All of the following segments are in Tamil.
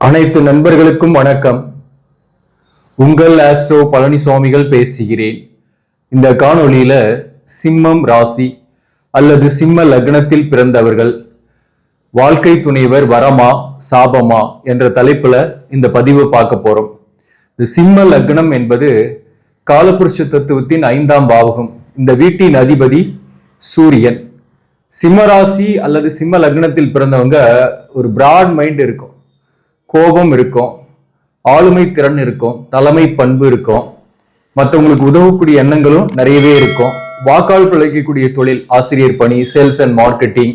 அனைத்து நண்பர்களுக்கும் வணக்கம். உங்கள் ஆஸ்ட்ரோ பழனிசுவாமிகள் பேசுகிறேன். இந்த காணொளியில சிம்மம் ராசி அல்லது சிம்ம லக்னத்தில் பிறந்தவர்கள் வாழ்க்கை துணைவர் வரமா சாபமா என்ற தலைப்புல இந்த பதிவு பார்க்க போறோம். இந்த சிம்ம லக்னம் என்பது காலபுருஷ தத்துவத்தின் 5ஆம் பாவகம். இந்த வீட்டின் அதிபதி சூரியன். சிம்ம ராசி அல்லது சிம்ம லக்னத்தில் பிறந்தவங்க ஒரு பிராட் மைண்ட் இருக்கும், கோபம் இருக்கும், ஆளுமை திறன் இருக்கும், தலைமை பண்பு இருக்கும், மற்றவங்களுக்கு உதவக்கூடிய எண்ணங்களும் நிறையவே இருக்கும். வாக்கால் பிழைக்கக்கூடிய தொழில், ஆசிரியர் பணி, சேல்ஸ் அண்ட் மார்க்கெட்டிங்,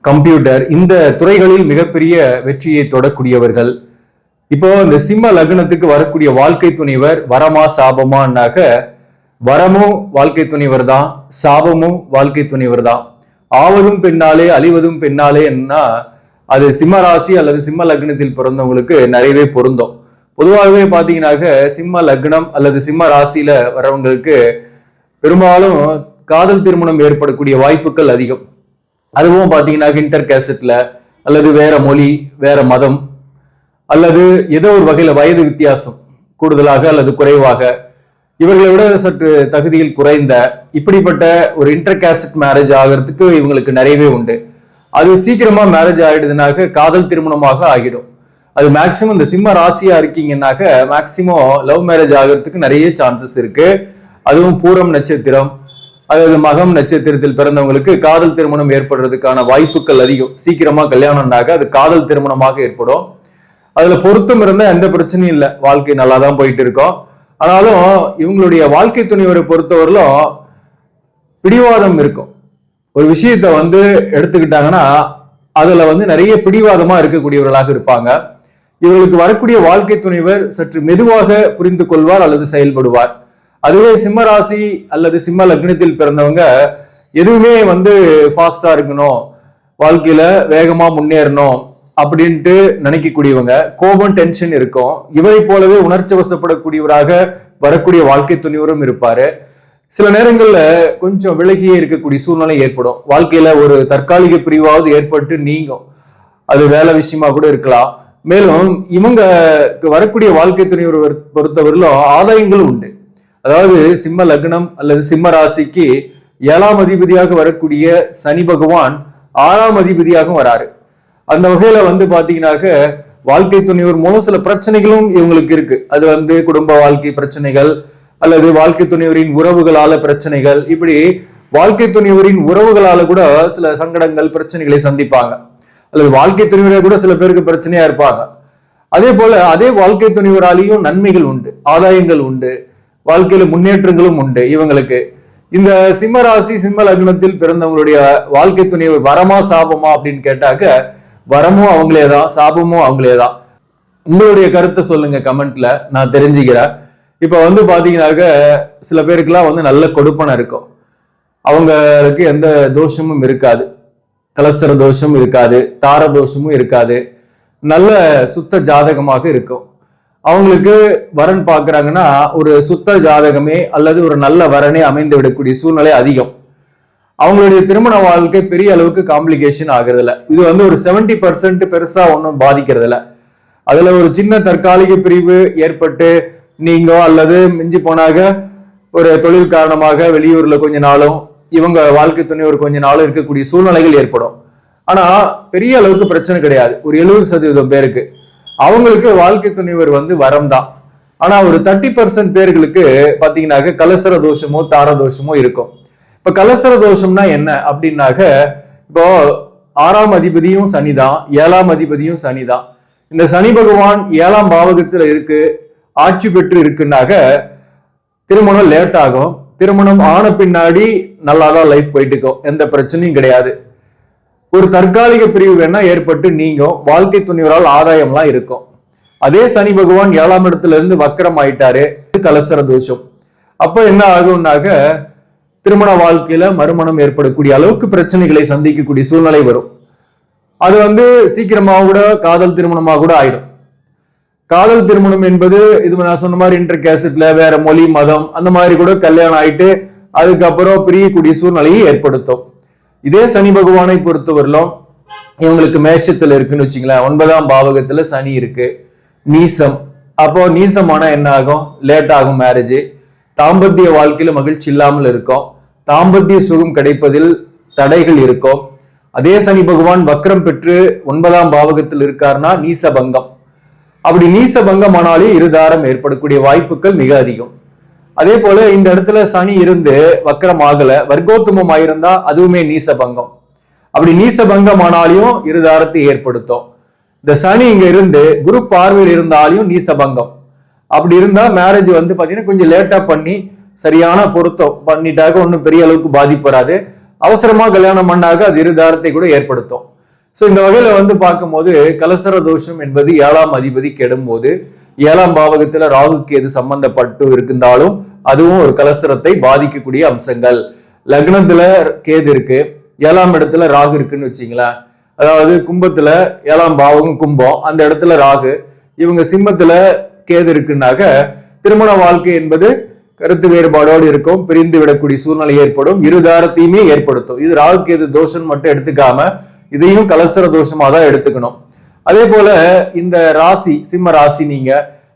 கம்ப்யூட்டர், இந்த துறைகளில் மிகப்பெரிய வெற்றியை தொடக்கூடியவர்கள். இப்போ இந்த சிம்ம லக்னத்துக்கு வரக்கூடிய வாழ்க்கை துணைவர் வரமா சாபமானாக்க, வரமும் வாழ்க்கை துணைவர் தான், சாபமும் வாழ்க்கை துணைவர் தான். ஆவதும் பெண்ணாலே அழிவதும் பெண்ணாலே என்ன, அது சிம்ம ராசி அல்லது சிம்ம லக்னத்தில் பிறந்தவங்களுக்கு நிறையவே பொருந்தும். பொதுவாகவே பார்த்தீங்கன்னாக்க சிம்ம லக்னம் அல்லது சிம்ம ராசியில வரவங்களுக்கு பெரும்பாலும் காதல் திருமணம் ஏற்படக்கூடிய வாய்ப்புகள் அதிகம். அதுவும் பார்த்தீங்கன்னா இன்டர் கேசட்ல அல்லது வேற மொழி, வேற மதம், அல்லது ஏதோ ஒரு வகையில வயது வித்தியாசம் கூடுதலாக அல்லது குறைவாக, இவர்களை விட சற்று தகுதியில் குறைந்த இப்படிப்பட்ட ஒரு இன்டர் கேசட் மேரேஜ் ஆகிறதுக்கு இவங்களுக்கு நிறையவே உண்டு. அது சீக்கிரமா மேரேஜ் ஆயிடுதுனாக்க காதல் திருமணமாக ஆகிடும். அது மேக்சிமம் இந்த சிம்ம ராசியா இருக்கீங்கன்னாக்க மேக்சிமம் லவ் மேரேஜ் ஆகிறதுக்கு நிறைய சான்சஸ் இருக்கு. அதுவும் பூரம் நட்சத்திரம் அதாவது மகம் நட்சத்திரத்தில் பிறந்தவங்களுக்கு காதல் திருமணம் ஏற்படுறதுக்கான வாய்ப்புகள் அதிகம். சீக்கிரமா கல்யாணம்னாக்க அது காதல் திருமணமாக ஏற்படும். அதுல பொருத்தம் இருந்தா எந்த பிரச்சனையும் இல்லை, வாழ்க்கை நல்லா தான் போயிட்டு இருக்கோம். ஆனாலும் இவங்களுடைய வாழ்க்கை துணைவரை பொறுத்தவரையிலும் பிடிவாதம் இருக்கும். ஒரு விஷயத்த எடுத்துக்கிட்டாங்கன்னா அதுல நிறைய பிடிவாதமா இருக்கக்கூடியவர்களாக இருப்பாங்க. இவர்களுக்கு வரக்கூடிய வாழ்க்கை துணைவர் சற்று மெதுவாக புரிந்து கொள்வார் அல்லது செயல்படுவார். அதுவே சிம்ம ராசி அல்லது சிம்ம லக்னத்தில் பிறந்தவங்க எதுவுமே ஃபாஸ்டா இருக்கணும், வாழ்க்கையில வேகமா முன்னேறணும் அப்படின்ட்டு நினைக்கக்கூடியவங்க. கோபம், டென்ஷன் இருக்கும். இவரை போலவே உணர்ச்சி வசப்படக்கூடியவராக வரக்கூடிய வாழ்க்கை துணைவரும் இருப்பாரு. சில நேரங்கள்ல கொஞ்சம் விலகியே இருக்கக்கூடிய சூழ்நிலை ஏற்படும். வாழ்க்கையில ஒரு தற்காலிக பிரிவாவது ஏற்பட்டு நீங்கும். அது வேலை விஷயமா கூட இருக்கலாம். மேலும் இவங்க வரக்கூடிய வாழ்க்கை துணைவர் பொறுத்தவரையிலும் ஆதாயங்களும் உண்டு. அதாவது சிம்ம லக்னம் அல்லது சிம்ம ராசிக்கு 7ஆம் அதிபதியாக வரக்கூடிய சனி பகவான் 6ஆம் அதிபதியாகவும் வராரு. அந்த வகையில பாத்தீங்கன்னாக்க வாழ்க்கை துணைவர் மூலம் சில பிரச்சனைகளும் இவங்களுக்கு இருக்கு. அது குடும்ப வாழ்க்கை பிரச்சனைகள் அல்லது வாழ்க்கை துணைவரின் உறவுகளால பிரச்சனைகள், இப்படி வாழ்க்கை துணைவரின் உறவுகளால கூட சில சங்கடங்கள், பிரச்சனைகளை சந்திப்பாங்க. அல்லது வாழ்க்கை துணைவரை கூட சில பேருக்கு பிரச்சனையா இருப்பாங்க. அதே போல அதே வாழ்க்கை துணைவராலேயும் நன்மைகள் உண்டு, ஆதாயங்கள் உண்டு, வாழ்க்கையில முன்னேற்றங்களும் உண்டு இவங்களுக்கு. இந்த சிம்ம ராசி சிம்ம லக்னத்தில் பிறந்தவங்களுடைய வாழ்க்கை துணைவர் வரமா சாபமா அப்படின்னு கேட்டாக்க வரமும் அவங்களேதான், சாபமும் அவங்களேதான். உங்களுடைய கருத்தை சொல்லுங்க கமெண்ட்ல, நான் தெரிஞ்சுக்கிறேன். இப்ப பாத்தீங்கன்னாக்க சில பேருக்குலாம் நல்ல கொடுப்பனை இருக்கும். அவங்களுக்கு எந்த தோஷமும் இருக்காது, கலஸ்தர தோஷமும் இருக்காது, தார தோஷமும் இருக்காது, நல்ல சுத்த ஜாதகமாக இருக்கும். அவங்களுக்கு வரன் பாக்குறாங்கன்னா ஒரு சுத்த ஜாதகமே அல்லது ஒரு நல்ல வரனே அமைந்து விடக்கூடிய சூழ்நிலை அதிகம். அவங்களுடைய திருமண வாழ்க்கை பெரிய அளவுக்கு காம்ப்ளிகேஷன் ஆகுறது இல்லை. இது ஒரு 70% பெருசா ஒன்றும் பாதிக்கிறது இல்லை. அதுல ஒரு சின்ன தற்காலிக பிரிவு ஏற்பட்டு நீங்க அல்லது மிஞ்சி போனாக ஒரு தொழில் காரணமாக வெளியூர்ல கொஞ்ச நாளும் இவங்க வாழ்க்கை துணை ஒரு கொஞ்ச நாளும் இருக்கக்கூடிய சூழ்நிலைகள் ஏற்படும். ஆனா பெரிய அளவுக்கு பிரச்சனை கிடையாது. ஒரு 70% பேருக்கு அவங்களுக்கு வாழ்க்கை துணைவர் வரம் தான். ஆனா ஒரு 30% பேர்களுக்கு பாத்தீங்கன்னாக்க கலசர தோஷமோ தார தோஷமோ இருக்கும். இப்ப கலசர தோஷம்னா என்ன அப்படின்னாக்க, இப்போ 6ஆம் அதிபதியும் சனிதான், 7ஆம் அதிபதியும் சனிதான். இந்த சனி பகவான் 7ஆம் பாவகத்துல இருக்கு, ஆட்சி பெற்று இருக்குன்னாக திருமணம் லேட் ஆகும். திருமணம் ஆன பின்னாடி நல்லாதான் லைஃப் போயிட்டு இருக்கும், எந்த பிரச்சனையும் கிடையாது. ஒரு தற்காலிக பிரிவு வேணா ஏற்பட்டு நீங்கும், வாழ்க்கை துணைவரால் ஆதாயம்லாம் இருக்கும். அதே சனி பகவான் 7ஆம் இடத்துல இருந்து வக்கரம் ஆயிட்டாரு, கலசர தோஷம். அப்ப என்ன ஆகும்னாக்க திருமண வாழ்க்கையில மறுமணம் ஏற்படக்கூடிய அளவுக்கு பிரச்சனைகளை சந்திக்கக்கூடிய சூழ்நிலை வரும். அது சீக்கிரமாக கூட காதல் திருமணமாக கூட ஆயிடும். காதல் திருமணம் என்பது இது நான் சொன்ன மாதிரி இன்டர் கேசட்ல வேற மொழி, மதம், அந்த மாதிரி கூட கல்யாணம் ஆயிட்டு அதுக்கப்புறம் பிரியக்கூடிய சூழ்நிலையை ஏற்படுத்தும். இதே சனி பகவானை பொறுத்தவரையிலும் இவங்களுக்கு மேஷத்துல இருக்குன்னு வச்சுங்களேன், 9ஆம் பாவகத்துல சனி இருக்கு, நீசம். அப்போ நீசமான என்ன ஆகும்? லேட் ஆகும் மேரேஜ். தாம்பத்திய வாழ்க்கையில மகிழ்ச்சி இல்லாமல் இருக்கும், தாம்பத்திய சுகம் கிடைப்பதில் தடைகள் இருக்கும். அதே சனி பகவான் வக்ரம் பெற்று 9ஆம் பாவகத்தில் இருக்காருன்னா நீசபங்கம். அப்படி நீசபங்கம் ஆனாலே இருதாரம் ஏற்படக்கூடிய வாய்ப்புகள் மிக அதிகம். அதே போல இந்த இடத்துல சனி இருந்து வக்ரம் ஆகல, வர்க்கோத்தமம் ஆயிருந்தா அதுவுமே நீசபங்கம். அப்படி நீசபங்கம் ஆனாலையும் இருதாரத்தை ஏற்படுத்தும். இந்த சனி இங்க இருந்து குரு பார்வையில் இருந்தாலையும் நீசபங்கம். அப்படி இருந்தா மேரேஜ் வந்து பாத்தீங்கன்னா கொஞ்சம் லேட்டா பண்ணி சரியான பொருத்தம் பண்ணிட்டாக்க ஒன்றும் பெரிய அளவுக்கு பாதிப்பு வராது. அவசரமா கல்யாணம் பண்ணாக அது இருதாரத்தை கூட ஏற்படுத்தும். ஸோ இந்த வகையில வந்து பார்க்கும்போது கலசர தோஷம் என்பது 7ஆம் அதிபதி கெடும் போது 7ஆம் பாவகத்துல ராகு கேது சம்பந்தப்பட்டு இருந்தாலும் அதுவும் ஒரு கலஸ்தரத்தை பாதிக்கக்கூடிய அம்சங்கள். லக்னத்துல கேது இருக்கு, 7ஆம் இடத்துல ராகு இருக்குன்னு வச்சுங்களேன். அதாவது கும்பத்துல 7ஆம் பாவகம் கும்பம், அந்த இடத்துல ராகு, இவங்க சிம்மத்துல கேது இருக்குன்னாக்க திருமண வாழ்க்கை என்பது கருத்து வேறுபாடோடு இருக்கும், பிரிந்து விடக்கூடிய சூழ்நிலை ஏற்படும், இருதாரத்தையுமே ஏற்படுத்தும். இது ராகு கேது தோஷம் மட்டும் எடுத்துக்காம இதையும் கலஸ்தர தோஷமா தான் எடுத்துக்கணும். அதே போல இந்த ராசி சிம்ம ராசி, நீங்க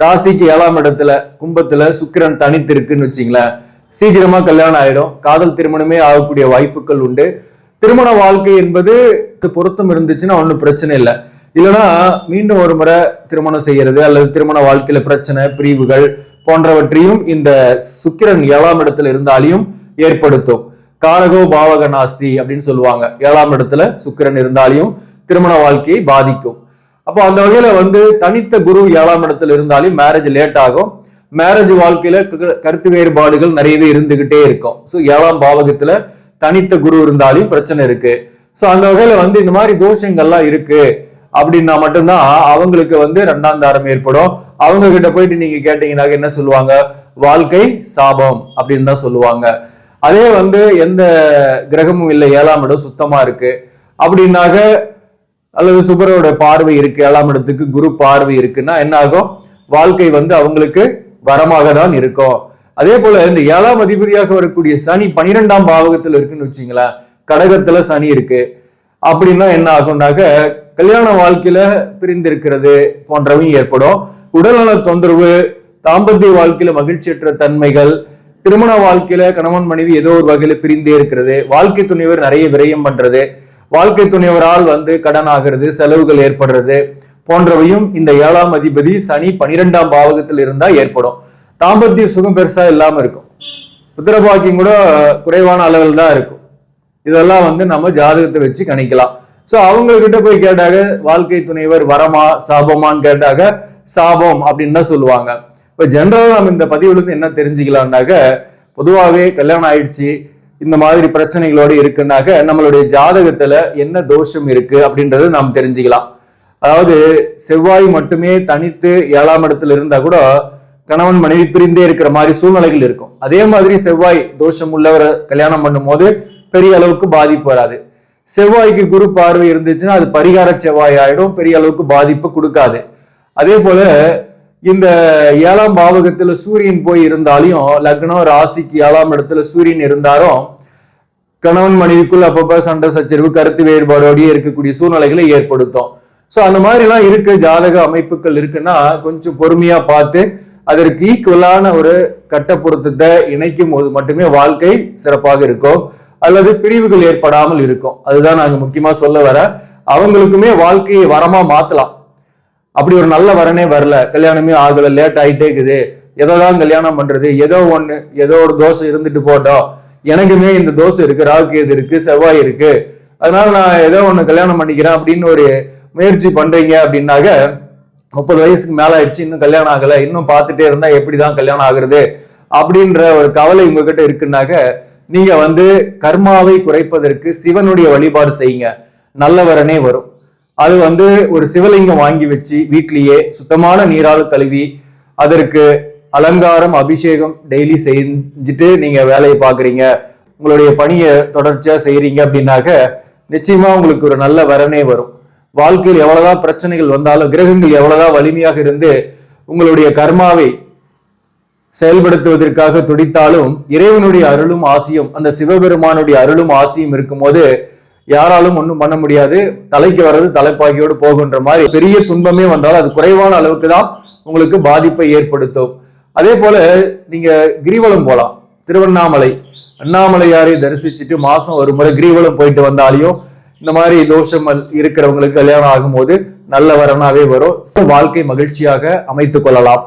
ராசிக்கு 7ஆம் இடத்துல கும்பத்துல சுக்கிரன் தனித்து இருக்குன்னு வச்சுங்களேன், சீக்கிரமா கல்யாணம் ஆயிடும், காதல் திருமணமே ஆகக்கூடிய வாய்ப்புகள் உண்டு. திருமண வாழ்க்கை என்பது பொருத்தம் இருந்துச்சுன்னா ஒன்றும் பிரச்சனை இல்லை. இல்லைன்னா மீண்டும் ஒரு முறை திருமணம் செய்யறது அல்லது திருமண வாழ்க்கையில பிரச்சனை பிரிவுகள் போன்றவற்றையும் இந்த சுக்கிரன் 7ஆம் இடத்துல இருந்தாலையும் ஏற்படுத்தும். காரகோ பாவக நாஸ்தி அப்படின்னு சொல்லுவாங்க. 7ஆம் இடத்துல சுக்கிரன் இருந்தாலையும் திருமண வாழ்க்கையை பாதிக்கும். அப்போ அந்த வகையில வந்து தனித்த குரு 7ஆம் இடத்துல இருந்தாலும் மேரேஜ் லேட் ஆகும். மேரேஜ் வாழ்க்கையில கருத்து வேறுபாடுகள் நிறையவே இருந்துகிட்டே இருக்கும். ஸோ 7ஆம் பாவகத்துல தனித்த குரு இருந்தாலும் பிரச்சனை இருக்கு. ஸோ அந்த வகையில வந்து இந்த மாதிரி தோஷங்கள்லாம் இருக்கு அப்படின்னா மட்டும்தான் அவங்களுக்கு வந்து 2ஆம் தாரம் ஏற்படும். அவங்க கிட்ட போயிட்டு நீங்க கேட்டீங்கன்னாக்க என்ன சொல்லுவாங்க? வாழ்க்கை சாபம் அப்படின்னு தான் சொல்லுவாங்க. அதே வந்து எந்த கிரகமும் இல்லை, 7ஆம் இடம் சுத்தமா இருக்கு அப்படின்னாக்க, அல்லது சுபரோட பார்வை இருக்கு, 7ஆம் இடத்துக்கு குரு பார்வை இருக்குன்னா என்ன ஆகும்? வாழ்க்கை வந்து அவங்களுக்கு வரமாக தான் இருக்கும். அதே போல இந்த 7ஆம் அதிபதியாக வரக்கூடிய சனி 12ஆம் பாவகத்துல இருக்குன்னு வச்சுங்களேன், கடகத்துல சனி இருக்கு அப்படின்னா என்ன ஆகும்னாக்க கல்யாண வாழ்க்கையில பிரிந்திருக்கிறது போன்றவையும் ஏற்படும். உடல்நல தொந்தரவு, தாம்பத்திய வாழ்க்கையில மகிழ்ச்சியற்ற தன்மைகள், திருமண வாழ்க்கையில கணவன் மனைவி ஏதோ ஒரு வகையில பிரிந்தே இருக்கிறது, வாழ்க்கை துணைவர் நிறைய விரயம் பண்றது, வாழ்க்கை துணைவரால் வந்து கடன் ஆகிறது, செலவுகள் ஏற்படுறது போன்றவையும் இந்த 7ஆம் அதிபதி சனி 12ஆம் பாவகத்தில் இருந்தா ஏற்படும். தாம்பத்திய சுகம் பெருசா இல்லாம இருக்கும், புத்திரபாக்கியம் கூட குறைவான அளவில் தான் இருக்கும். இதெல்லாம் வந்து நம்ம ஜாதகத்தை வச்சு கணிக்கலாம். ஸோ அவங்கக்கிட்ட போய் கேட்டாக வாழ்க்கை துணைவர் வரமா சாபமான்னு கேட்டாக சாபம் அப்படின்னு தான் சொல்லுவாங்க. இப்போ ஜென்ரலாக நம்ம இந்த பதிவுலேருந்து என்ன தெரிஞ்சுக்கலாம்னாக்க, பொதுவாகவே கல்யாணம் ஆயிடுச்சு இந்த மாதிரி பிரச்சனைகளோடு இருக்குன்னாக்க நம்மளுடைய ஜாதகத்துல என்ன தோஷம் இருக்கு அப்படின்றது நாம் தெரிஞ்சுக்கலாம். அதாவது செவ்வாய் மட்டுமே தனித்து 7ஆம் இடத்துல இருந்தா கூட கணவன் மனைவி பிரிந்தே இருக்கிற மாதிரி சூழ்நிலைகள் இருக்கும். அதே மாதிரி செவ்வாய் தோஷம் உள்ளவரை கல்யாணம் பண்ணும் போது பெரிய அளவுக்கு பாதிப்பு வராது. செவ்வாய்க்கு குரு பார்வை இருந்துச்சுன்னா அது பரிகார செவ்வாய் ஆயிடும், பெரிய அளவுக்கு பாதிப்பு கொடுக்காது. அதே போல இந்த 7ஆம் பாவகத்துல சூரியன் போய் இருந்தாலையும், லக்னம் ராசிக்கு 7ஆம் இடத்துல சூரியன் இருந்தாலும் கணவன் மனைவிக்குள் அப்பப்ப சண்டை சச்சரவு கருத்து வேறுபாடோடய இருக்கக்கூடிய சூழ்நிலைகளை ஏற்படுத்தும். ஸோ அந்த மாதிரிலாம் இருக்கு ஜாதக அமைப்புகள் இருக்குன்னா கொஞ்சம் பொறுமையா பார்த்து அதற்கு ஈக்குவலான ஒரு கட்ட பொருத்தத்தை இணைக்கும் போது மட்டுமே வாழ்க்கை சிறப்பாக இருக்கும், அல்லது பிரிவுகள் ஏற்படாமல் இருக்கும். அதுதான் நாங்க முக்கியமா சொல்ல வர. அவங்களுக்குமே வாழ்க்கையை வரமா மாத்தலாம். அப்படி ஒரு நல்ல வரனே வரல, கல்யாணமே ஆகல, லேட் ஆகிட்டே இருக்குது, எதோதான் கல்யாணம் பண்றது, ஏதோ ஒண்ணு ஏதோ ஒரு தோசை இருந்துட்டு போட்டோம், எனக்குமே இந்த தோசை இருக்கு, ராகு எது இருக்கு, செவ்வாய் இருக்கு, அதனால நான் ஏதோ ஒண்ணு கல்யாணம் பண்ணிக்கிறேன் அப்படின்னு ஒரு முயற்சி பண்றீங்க அப்படின்னாக்க 30 வயசுக்கு மேல ஆயிடுச்சு, இன்னும் கல்யாணம் ஆகல, இன்னும் பார்த்துட்டே இருந்தா எப்படிதான் கல்யாணம் ஆகுறது அப்படின்ற ஒரு கவலை உங்ககிட்ட இருக்குன்னாக்க நீங்க வந்து கர்மாவை குறைப்பதற்கு சிவனுடைய வழிபாடு செய்யுங்க, நல்ல வரனே வரும். அது வந்து ஒரு சிவலிங்கம் வாங்கி வச்சு வீட்லயே சுத்தமான நீரால் கழுவி அதற்கு அலங்காரம் அபிஷேகம் டெய்லி செஞ்சுட்டு நீங்க வேலையை பாக்குறீங்க, உங்களுடைய பணியை தொடர்ச்சியா செய்யறீங்க அப்படின்னாக்க நிச்சயமா உங்களுக்கு ஒரு நல்ல வரனே வரும். வாழ்க்கையில் எவ்வளவுதான் பிரச்சனைகள் வந்தாலும், கிரகங்கள் எவ்வளவுதான் வலிமையாக இருந்து உங்களுடைய கர்மாவை செயல்படுத்துவதற்காக துடித்தாலும், இறைவனுடைய அருளும் ஆசியும், அந்த சிவபெருமானுடைய அருளும் ஆசியும் இருக்கும்போது யாராலும் ஒன்றும் பண்ண முடியாது, தலைக்கு வர்றது தலைப்பாக்கியோடு போகுன்ற மாதிரி பெரிய துன்பமே வந்தாலும் அது குறைவான அளவுக்கு தான் உங்களுக்கு பாதிப்பை ஏற்படுத்தும். அதே போல நீங்க கிரிவலம் போலாம். திருவண்ணாமலை அண்ணாமலையாரை தரிசிச்சுட்டு மாசம் ஒரு முறை கிரிவலம் போயிட்டு வந்தாலையும் இந்த மாதிரி தோஷம் இருக்கிறவங்களுக்கு கல்யாணம் ஆகும்போது நல்ல வரனாவே வரும். வாழ்க்கை மகிழ்ச்சியாக அமைத்துக் கொள்ளலாம்.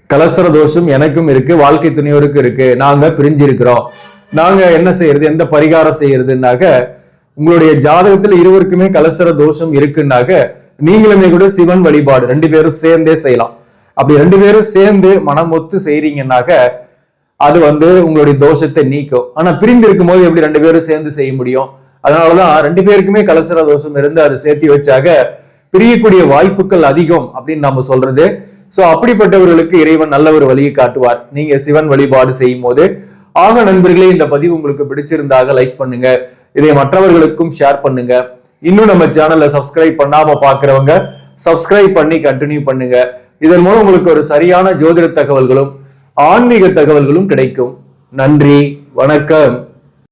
கலசர தோஷம் எனக்கும் இருக்கு, வாழ்க்கை துணையோருக்கு இருக்கு, நாங்க பிரிஞ்சிருக்கிறோம், நாங்க என்ன செய்யறது, எந்த பரிகாரம் செய்யறதுனாக்க உங்களுடைய ஜாதகத்துல இருவருக்குமே கலசர தோஷம் இருக்குன்னாக்க நீங்களுமே கூட சிவன் வழிபாடு 2 பேரும் சேர்ந்தே செய்யலாம். அப்படி 2 பேரும் சேர்ந்து மனமொத்து செய்றீங்கன்னாக்க அது உங்களுடைய தோஷத்தை நீக்கும். ஆனா பிரிந்து இருக்கும் போது எப்படி 2 பேரும் சேர்ந்து செய்ய முடியும்? அதனாலதான் 2 பேருக்குமே கலசர தோஷம் இருந்து அதை சேர்த்து வச்சாக பிரியக்கூடிய வாய்ப்புகள் அதிகம் அப்படின்னு நம்ம சொல்றது. சோ அப்படிப்பட்டவர்களுக்கு இறைவன் நல்ல ஒரு வழியை காட்டுவார் நீங்க சிவன் வழிபாடு செய்யும் போது. ஆக நண்பர்களே, இந்த பதிவு உங்களுக்கு பிடிச்சிருந்தாக லைக் பண்ணுங்க, இதை மற்றவர்களுக்கும் ஷேர் பண்ணுங்க. இன்னும் நம்ம சேனல்ல சப்ஸ்கிரைப் பண்ணாம பாக்குறவங்க சப்ஸ்கிரைப் பண்ணி கண்டினியூ பண்ணுங்க. இதன் மூலம் உங்களுக்கு ஒரு சரியான ஜோதிட தகவல்களும் ஆன்மீக தகவல்களும் கிடைக்கும். நன்றி, வணக்கம்.